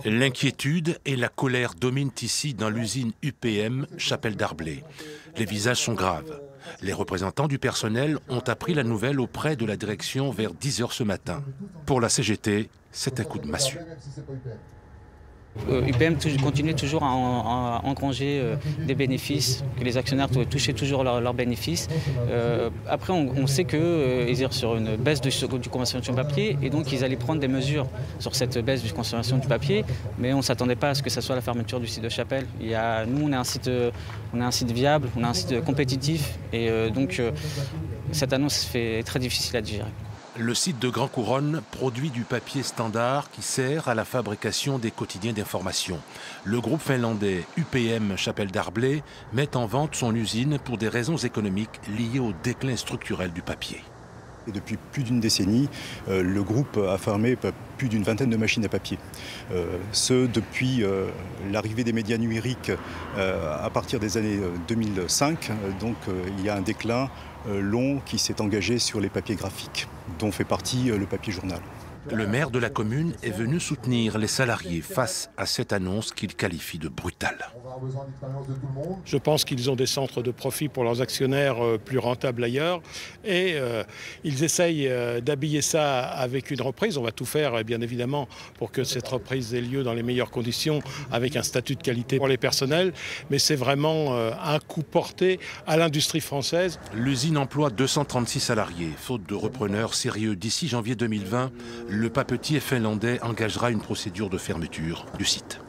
L'inquiétude et la colère dominent ici dans l'usine UPM Chapelle Darblay. Les visages sont graves. Les représentants du personnel ont appris la nouvelle auprès de la direction vers 10 h ce matin. Pour la CGT, c'est un coup de massue. UPM continue toujours à engranger des bénéfices, que les actionnaires touchaient toujours leurs bénéfices. Après, on sait qu'ils iront sur une baisse du consommation de papier et donc ils allaient prendre des mesures sur cette baisse du consommation du papier, mais on ne s'attendait pas à ce que ce soit la fermeture du site de Chapelle. Nous, on est un site viable, on est un site compétitif et donc cette annonce est très difficile à digérer. Le site de Grand Couronne produit du papier standard qui sert à la fabrication des quotidiens d'information. Le groupe finlandais UPM Chapelle Darblay met en vente son usine pour des raisons économiques liées au déclin structurel du papier. Et depuis plus d'une décennie, le groupe a fermé plus d'une vingtaine de machines à papier. Ce depuis l'arrivée des médias numériques à partir des années 2005. Donc il y a un déclin long qui s'est engagé sur les papiers graphiques, dont fait partie le papier journal. Le maire de la commune est venu soutenir les salariés face à cette annonce qu'il qualifie de brutale. Je pense qu'ils ont des centres de profit pour leurs actionnaires plus rentables ailleurs et ils essayent d'habiller ça avec une reprise. On va tout faire, bien évidemment, pour que cette reprise ait lieu dans les meilleures conditions avec un statut de qualité pour les personnels. Mais c'est vraiment un coup porté à l'industrie française. L'usine emploie 236 salariés. Faute de repreneurs sérieux d'ici janvier 2020, le papetier finlandais engagera une procédure de fermeture du site.